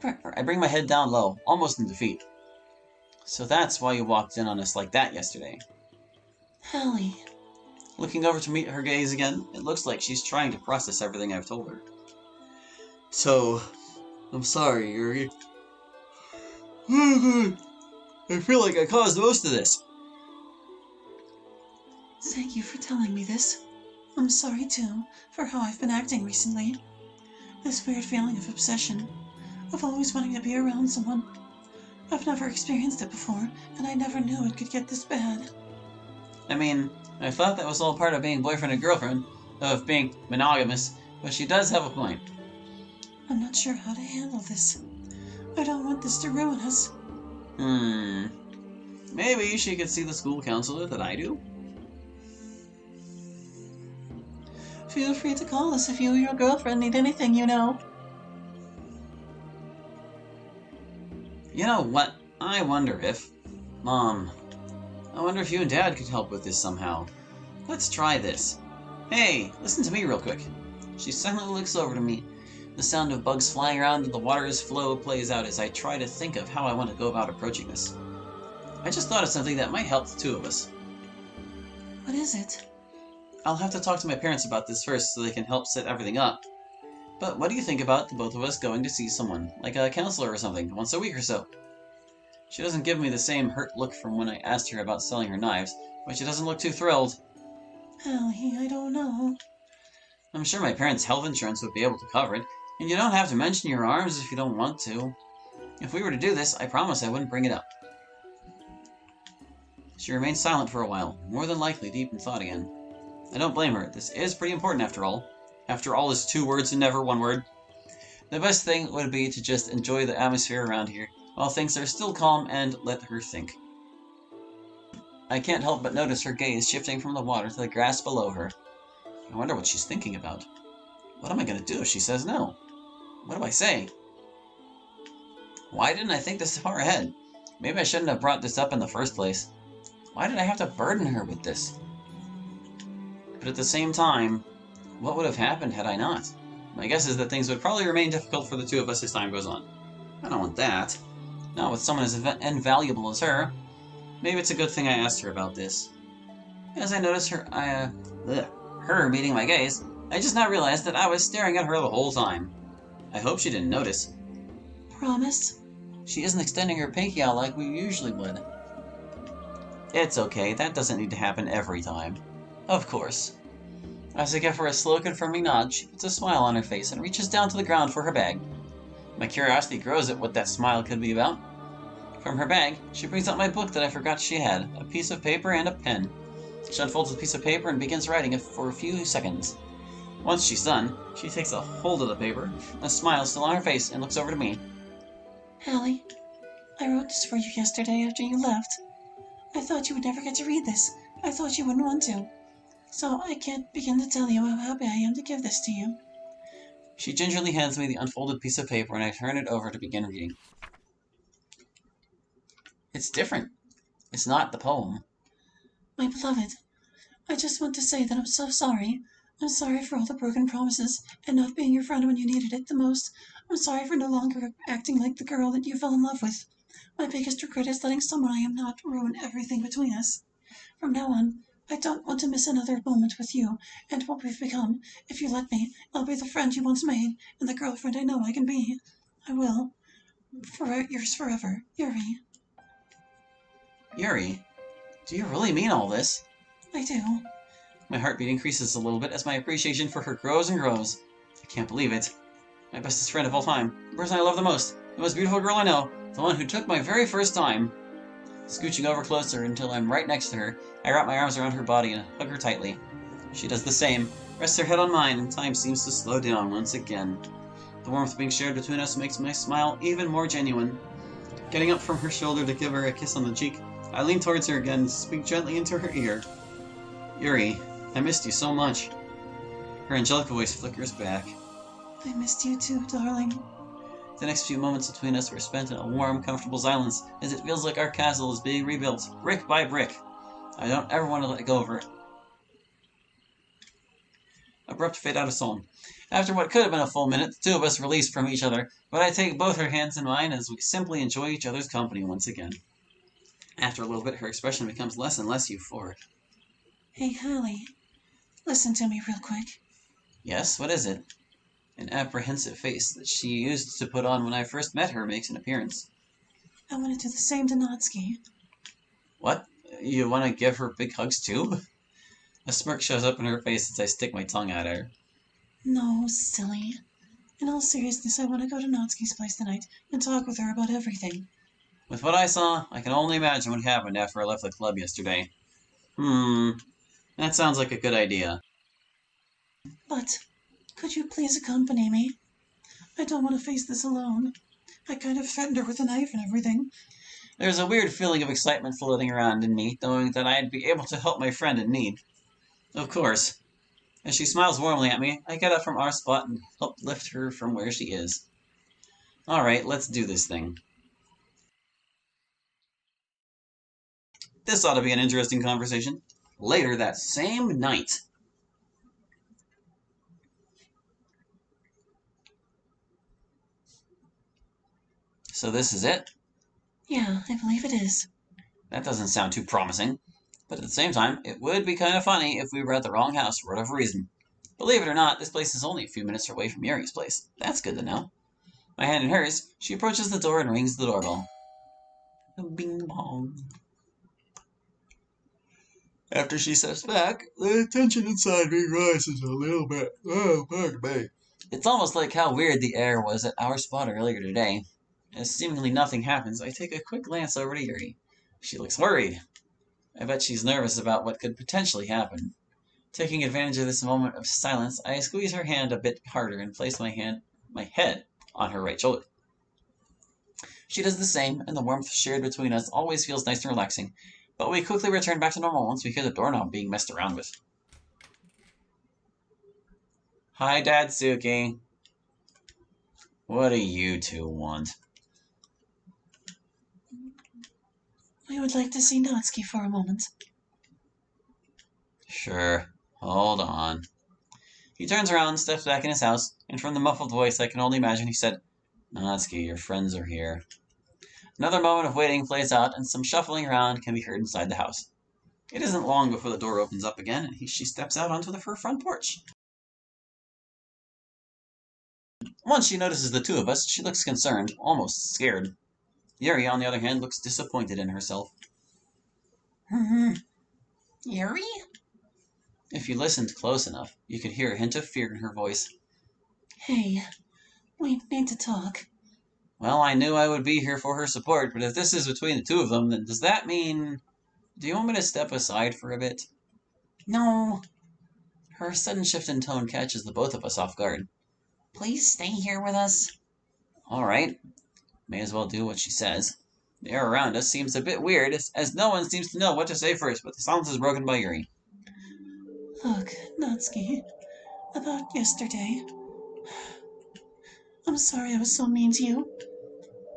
I bring my head down low, almost in defeat. So that's why you walked in on us like that yesterday. Hallie. Looking over to meet her gaze again, it looks like she's trying to process everything I've told her. So, I'm sorry, Yuri. I feel like I caused most of this. Thank you for telling me this. I'm sorry, too, for how I've been acting recently. This weird feeling of obsession, of always wanting to be around someone. I've never experienced it before, and I never knew it could get this bad. I mean, I thought that was all part of being boyfriend and girlfriend, of being monogamous, but she does have a point. I'm not sure how to handle this. I don't want this to ruin us. Maybe she could see the school counselor that I do? Feel free to call us if you or your girlfriend need anything, you know. You know what? I wonder if... Mom, I wonder if you and Dad could help with this somehow. Let's try this. Hey, listen to me real quick. She silently looks over to me. The sound of bugs flying around and the water's flow plays out as I try to think of how I want to go about approaching this. I just thought of something that might help the two of us. What is it? I'll have to talk to my parents about this first so they can help set everything up. But what do you think about the both of us going to see someone, like a counselor or something, once a week or so? She doesn't give me the same hurt look from when I asked her about selling her knives, but she doesn't look too thrilled. Hallie, I don't know. I'm sure my parents' health insurance would be able to cover it, and you don't have to mention your arms if you don't want to. If we were to do this, I promise I wouldn't bring it up. She remained silent for a while, more than likely deep in thought again. I don't blame her. This is pretty important after all. After all is 2 words and never 1 word. The best thing would be to just enjoy the atmosphere around here, while things are still calm, and let her think. I can't help but notice her gaze shifting from the water to the grass below her. I wonder what she's thinking about. What am I going to do if she says no? What do I say? Why didn't I think this far ahead? Maybe I shouldn't have brought this up in the first place. Why did I have to burden her with this? But at the same time, what would have happened had I not? My guess is that things would probably remain difficult for the two of us as time goes on. I don't want that. Not with someone as invaluable as her. Maybe it's a good thing I asked her about this. As I noticed her meeting my gaze, I just now realized that I was staring at her the whole time. I hope she didn't notice. Promise? She isn't extending her pinky out like we usually would. It's okay, that doesn't need to happen every time. Of course. As I give her a slow confirming nod, she puts a smile on her face and reaches down to the ground for her bag. My curiosity grows at what that smile could be about. From her bag, she brings out my book that I forgot she had, a piece of paper and a pen. She unfolds the piece of paper and begins writing it for a few seconds. Once she's done, she takes a hold of the paper, a smile still on her face, and looks over to me. Hallie, I wrote this for you yesterday after you left. I thought you would never get to read this. I thought you wouldn't want to. So I can't begin to tell you how happy I am to give this to you. She gingerly hands me the unfolded piece of paper and I turn it over to begin reading. It's different. It's not the poem. My beloved, I just want to say that I'm so sorry. I'm sorry for all the broken promises and not being your friend when you needed it the most. I'm sorry for no longer acting like the girl that you fell in love with. My biggest regret is letting someone I am not ruin everything between us. From now on, I don't want to miss another moment with you and what we've become. If you let me, I'll be the friend you once made and the girlfriend I know I can be. I will. For yours forever, Yuri. Yuri, do you really mean all this? I do. My heartbeat increases a little bit as my appreciation for her grows and grows. I can't believe it. My bestest friend of all time, the person I love the most beautiful girl I know, the one who took my very first time. Scooching over closer until I'm right next to her, I wrap my arms around her body and hug her tightly. She does the same, rests her head on mine, and time seems to slow down once again. The warmth being shared between us makes my smile even more genuine. Getting up from her shoulder to give her a kiss on the cheek, I lean towards her again and speak gently into her ear. Yuri, I missed you so much. Her angelic voice flickers back. I missed you too, darling. The next few moments between us were spent in a warm, comfortable silence, as it feels like our castle is being rebuilt, brick by brick. I don't ever want to let go of her. Abrupt fade out of sound. After what could have been a full minute, the two of us release from each other, but I take both her hands in mine as we simply enjoy each other's company once again. After a little bit, her expression becomes less and less euphoric. Hey, Hallie, listen to me real quick. Yes, what is it? An apprehensive face that she used to put on when I first met her makes an appearance. I want to do the same to Natsuki. What? You want to give her big hugs too? A smirk shows up in her face as I stick my tongue at her. No, silly. In all seriousness, I want to go to Natsuki's place tonight and talk with her about everything. With what I saw, I can only imagine what happened after I left the club yesterday. That sounds like a good idea. But, could you please accompany me? I don't want to face this alone. I kind of threatened her with a knife and everything. There's a weird feeling of excitement floating around in me, knowing that I'd be able to help my friend in need. Of course. As she smiles warmly at me, I get up from our spot and help lift her from where she is. Alright, let's do this thing. This ought to be an interesting conversation. Later that same night. So this is it? Yeah, I believe it is. That doesn't sound too promising. But at the same time, it would be kind of funny if we were at the wrong house for whatever reason. Believe it or not, this place is only a few minutes away from Yuri's place. That's good to know. My hand in hers, she approaches the door and rings the doorbell. Bing bong. After she steps back, the tension inside me rises a little bit. Oh, fuck me. It's almost like how weird the air was at our spot earlier today. As seemingly nothing happens, I take a quick glance over to Yuri. She looks worried. I bet she's nervous about what could potentially happen. Taking advantage of this moment of silence, I squeeze her hand a bit harder and place my head on her right shoulder. She does the same, and the warmth shared between us always feels nice and relaxing, but we quickly return back to normal once we hear the doorknob being messed around with. Hi, Dadsuki. What do you two want? We would like to see Natsuki for a moment. Sure. Hold on. He turns around, steps back in his house, and from the muffled voice I can only imagine he said, Natsuki, your friends are here. Another moment of waiting plays out, and some shuffling around can be heard inside the house. It isn't long before the door opens up again, and she steps out onto her front porch. Once she notices the two of us, she looks concerned, almost scared. Yuri, on the other hand, looks disappointed in herself. Yuri? If you listened close enough, you could hear a hint of fear in her voice. Hey, we need to talk. Well, I knew I would be here for her support, but if this is between the two of them, then does that mean... Do you want me to step aside for a bit? No. Her sudden shift in tone catches the both of us off guard. Please stay here with us. All right. May as well do what she says. The air around us seems a bit weird, as no one seems to know what to say first, but the silence is broken by Yuri. Look, Natsuki, about yesterday. I'm sorry I was so mean to you.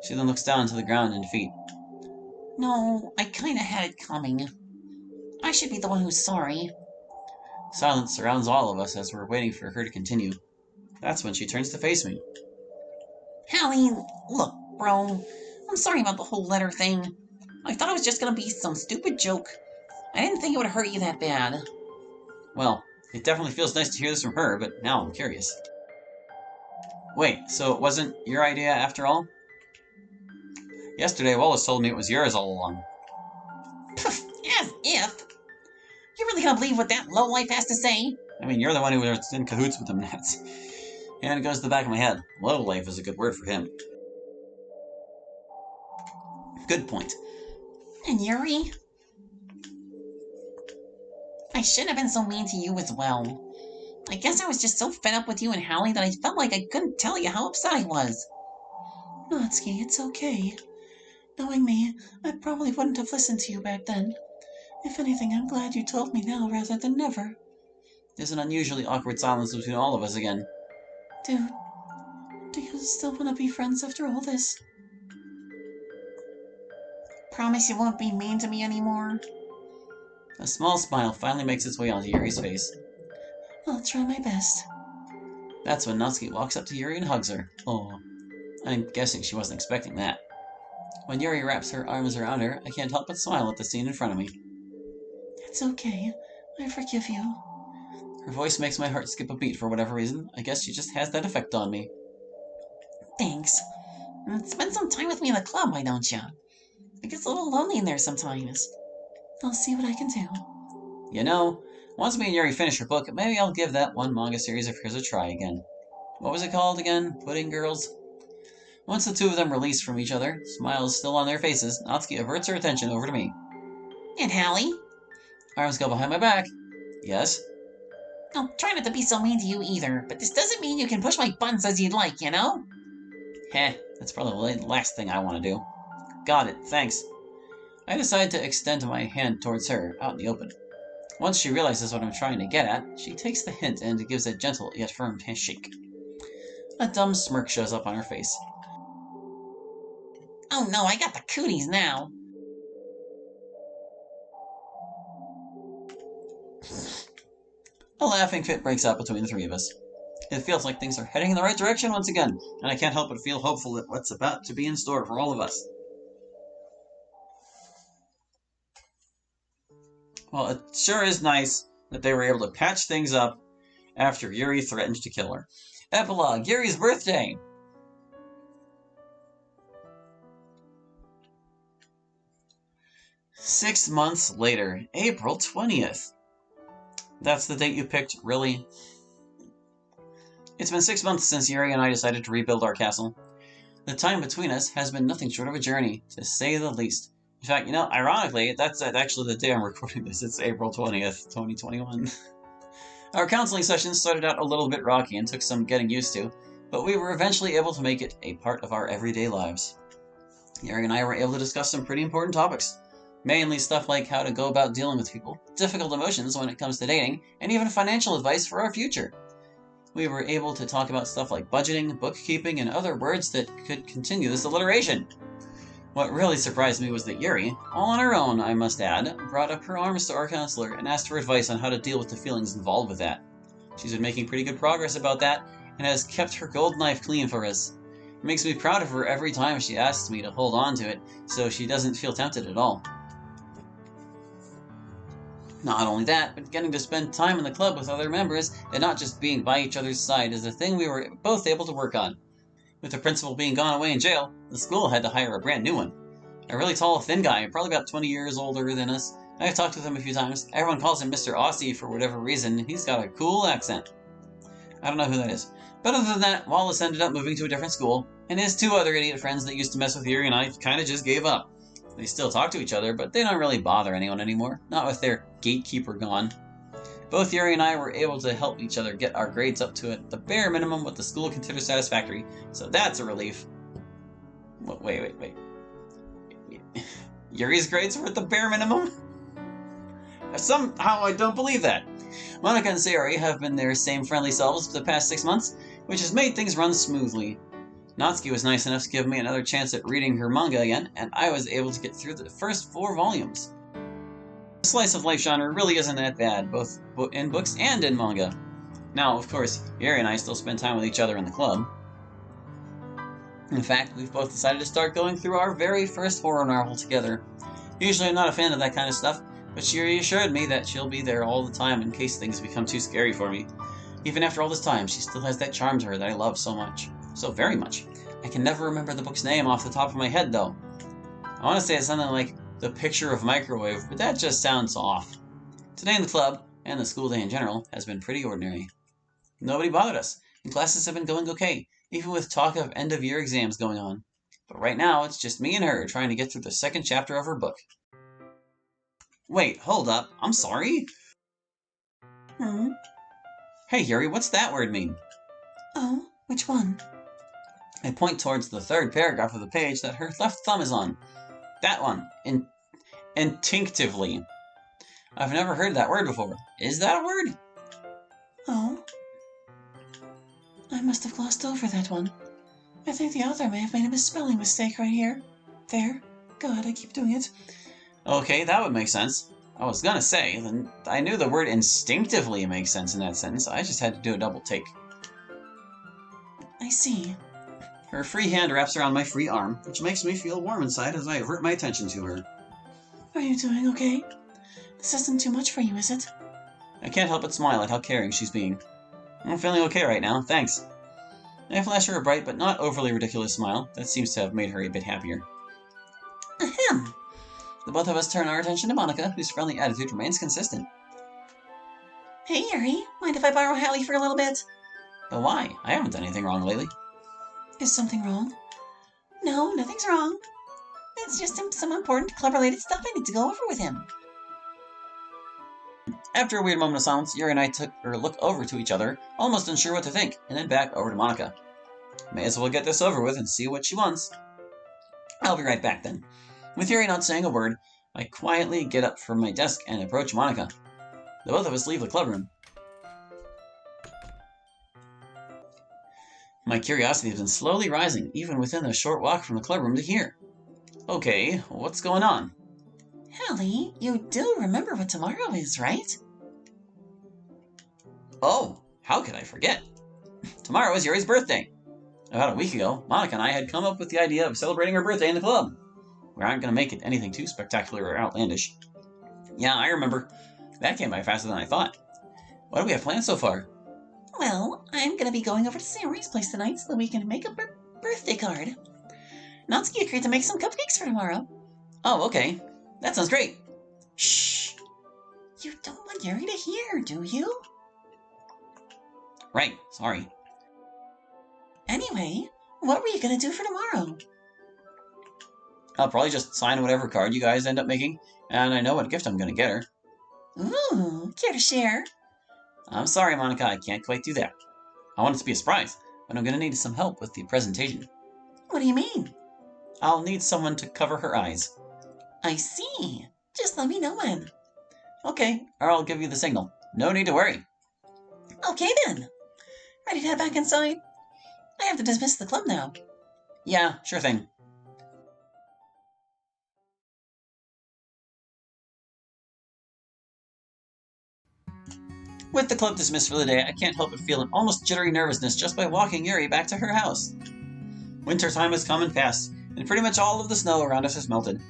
She then looks down to the ground in defeat. No, I kinda had it coming. I should be the one who's sorry. Silence surrounds all of us as we're waiting for her to continue. That's when she turns to face me. Hallie, look, bro. I'm sorry about the whole letter thing. I thought it was just gonna be some stupid joke. I didn't think it would hurt you that bad. Well, it definitely feels nice to hear this from her, but now I'm curious. Wait, so it wasn't your idea after all? Yesterday, Wallace told me it was yours all along. As if. You really gonna believe what that lowlife has to say? I mean, you're the one who was in cahoots with him, Nats. And it goes to the back of my head. Lowlife is a good word for him. Good point. And Yuri? I shouldn't have been so mean to you as well. I guess I was just so fed up with you and Hallie that I felt like I couldn't tell you how upset I was. Natsuki, it's okay. Knowing me, I probably wouldn't have listened to you back then. If anything, I'm glad you told me now rather than never. There's an unusually awkward silence between all of us again. Dude, do you still want to be friends after all this? Promise you won't be mean to me anymore? A small smile finally makes its way onto Yuri's face. I'll try my best. That's when Natsuki walks up to Yuri and hugs her. Oh, I'm guessing she wasn't expecting that. When Yuri wraps her arms around her, I can't help but smile at the scene in front of me. It's okay. I forgive you. Her voice makes my heart skip a beat for whatever reason. I guess she just has that effect on me. Thanks. Spend some time with me in the club, why don't you? It gets a little lonely in there sometimes. I'll see what I can do. You know, once me and Yuri finish her book, maybe I'll give that one manga series of hers a try again. What was it called again? Pudding Girls? Once the two of them release from each other, smiles still on their faces, Natsuki averts her attention over to me. And Hallie? Arms go behind my back. Yes? Oh, try not to be so mean to you either, but this doesn't mean you can push my buttons as you'd like, you know? Heh, that's probably the last thing I want to do. Got it, thanks. I decide to extend my hand towards her, out in the open. Once she realizes what I'm trying to get at, she takes the hint and gives a gentle yet firm handshake. A dumb smirk shows up on her face. Oh no, I got the cooties now. A laughing fit breaks out between the three of us. It feels like things are heading in the right direction once again, and I can't help but feel hopeful at what's about to be in store for all of us. Well, it sure is nice that they were able to patch things up after Yuri threatened to kill her. Epilogue, Yuri's birthday! "6 months later, April 20th. That's the date you picked, really? It's been 6 months since Yuri and I decided to rebuild our castle. The time between us has been nothing short of a journey, to say the least. In fact, ironically, that's actually the day I'm recording this. It's April 20th, 2021. Our counseling sessions started out a little bit rocky and took some getting used to, but we were eventually able to make it a part of our everyday lives. Yuri and I were able to discuss some pretty important topics. Mainly stuff like how to go about dealing with people, difficult emotions when it comes to dating, and even financial advice for our future. We were able to talk about stuff like budgeting, bookkeeping, and other words that could continue this alliteration. What really surprised me was that Yuri, all on her own, I must add, brought up her arms to our counselor and asked for advice on how to deal with the feelings involved with that. She's been making pretty good progress about that, and has kept her gold knife clean for us. It makes me proud of her every time she asks me to hold on to it, so she doesn't feel tempted at all. Not only that, but getting to spend time in the club with other members and not just being by each other's side is a thing we were both able to work on. With the principal being gone away in jail, the school had to hire a brand new one. A really tall, thin guy, probably about 20 years older than us. I've talked with him a few times. Everyone calls him Mr. Aussie for whatever reason. He's got a cool accent. I don't know who that is. But other than that, Wallace ended up moving to a different school, and his two other idiot friends that used to mess with Yuri and I kinda just gave up. They still talk to each other, but they don't really bother anyone anymore, not with their gatekeeper gone. Both Yuri and I were able to help each other get our grades up to the bare minimum what the school considers satisfactory, so that's a relief. Wait. Yuri's grades were at the bare minimum? Somehow I don't believe that. Monica and Sayori have been their same friendly selves for the past 6 months, which has made things run smoothly. Natsuki was nice enough to give me another chance at reading her manga again, and I was able to get through the first 4 volumes. The slice of life genre really isn't that bad, both in books and in manga. Now, of course, Yuri and I still spend time with each other in the club. In fact, we've both decided to start going through our very first horror novel together. Usually I'm not a fan of that kind of stuff, but Yuri assured me that she'll be there all the time in case things become too scary for me. Even after all this time, she still has that charm to her that I love so much. So very much. I can never remember the book's name off the top of my head, though. I want to say it's something like The Picture of Microwave, but that just sounds off. Today in the club, and the school day in general, has been pretty ordinary. Nobody bothered us, and classes have been going okay, even with talk of end-of-year exams going on. But right now, it's just me and her trying to get through the second chapter of her book. Wait, hold up, I'm sorry? Hey, Yuri, what's that word mean? Oh, which one? I point towards the third paragraph of the page that her left thumb is on. That one. Instinctively. I've never heard that word before. Is that a word? Oh. I must have glossed over that one. I think the author may have made a misspelling mistake right here. There. God, I keep doing it. Okay, that would make sense. I was gonna say, I knew the word instinctively makes sense in that sentence. I just had to do a double take. I see. Her free hand wraps around my free arm, which makes me feel warm inside as I avert my attention to her. Are you doing okay? This isn't too much for you, is it? I can't help but smile at how caring she's being. I'm feeling okay right now, thanks. I flash her a bright but not overly ridiculous smile that seems to have made her a bit happier. Ahem. The both of us turn our attention to Monica, whose friendly attitude remains consistent. Hey, Yuri. Mind if I borrow Hallie for a little bit? But why? I haven't done anything wrong lately. Is something wrong? No, nothing's wrong. It's just some important club-related stuff I need to go over with him. After a weird moment of silence, Yuri and I took a look over to each other, almost unsure what to think, and then back over to Monica. May as well get this over with and see what she wants. I'll be right back then. With Yuri not saying a word, I quietly get up from my desk and approach Monica. The both of us leave the clubroom. My curiosity has been slowly rising, even within the short walk from the clubroom to here. Okay, what's going on? Hallie, you do remember what tomorrow is, right? Oh, how could I forget? Tomorrow is Yuri's birthday. About a week ago, Monica and I had come up with the idea of celebrating her birthday in the club. We aren't going to make it anything too spectacular or outlandish. Yeah, I remember. That came by faster than I thought. What do we have planned so far? Well, I'm going to be going over to Yuri's place tonight so that we can make a birthday card. Natsuki agreed to make some cupcakes for tomorrow. Oh, okay. That sounds great. Shh! You don't want Yuri to hear, do you? Right, sorry. Anyway, what were you going to do for tomorrow? I'll probably just sign whatever card you guys end up making, and I know what gift I'm going to get her. Ooh, care to share? I'm sorry, Monica, I can't quite do that. I want it to be a surprise, but I'm going to need some help with the presentation. What do you mean? I'll need someone to cover her eyes. I see. Just let me know when. Okay, or I'll give you the signal. No need to worry. Okay then. Ready to head back inside? I have to dismiss the club now. Yeah, sure thing. With the club dismissed for the day, I can't help but feel an almost jittery nervousness just by walking Yuri back to her house. Wintertime has come and passed, and pretty much all of the snow around us has melted.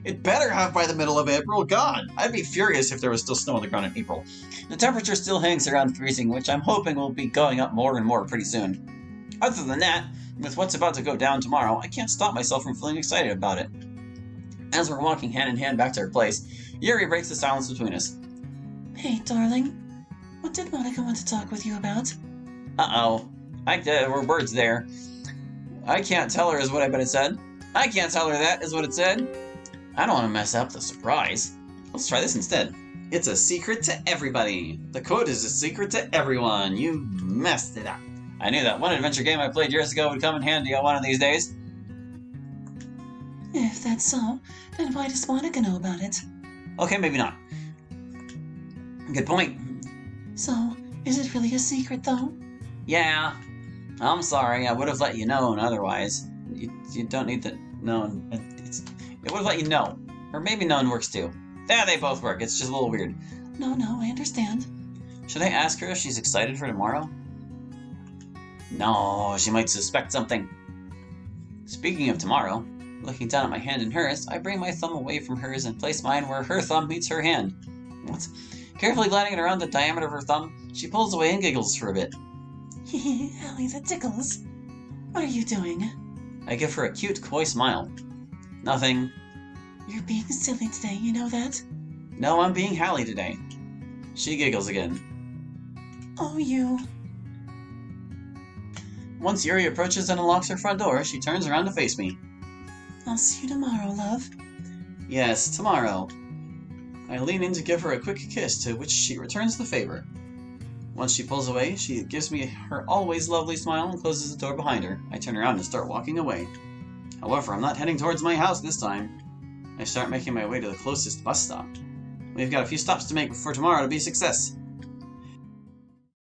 It better have by the middle of April. God, I'd be furious if there was still snow on the ground in April. The temperature still hangs around freezing, which I'm hoping will be going up more and more pretty soon. Other than that, with what's about to go down tomorrow, I can't stop myself from feeling excited about it. As we're walking hand in hand back to her place, Yuri breaks the silence between us. Hey, darling. What did Monica want to talk with you about? Uh-oh. There were words there. I can't tell her is what I bet it said. I can't tell her that is what it said. I don't want to mess up the surprise. Let's try this instead. It's a secret to everybody. The code is a secret to everyone. You messed it up. I knew that one adventure game I played years ago would come in handy on one of these days. If that's so, then why does Monica know about it? Okay, maybe not. Good point. So, is it really a secret, though? Yeah. I'm sorry, I would have let you know otherwise. You don't need to know. It would have let you know. Or maybe known works too. Yeah, they both work. It's just a little weird. No, I understand. Should I ask her if she's excited for tomorrow? No, she might suspect something. Speaking of tomorrow, looking down at my hand in hers, I bring my thumb away from hers and place mine where her thumb meets her hand. What? Carefully gliding it around the diameter of her thumb, she pulls away and giggles for a bit. Hallie, that tickles. What are you doing? I give her a cute, coy smile. Nothing. You're being silly today, you know that? No, I'm being Hallie today. She giggles again. Oh, you. Once Yuri approaches and unlocks her front door, she turns around to face me. I'll see you tomorrow, love. Yes, tomorrow. I lean in to give her a quick kiss, to which she returns the favor. Once she pulls away, she gives me her always lovely smile and closes the door behind her. I turn around and start walking away. However, I'm not heading towards my house this time. I start making my way to the closest bus stop. We've got a few stops to make for tomorrow to be a success.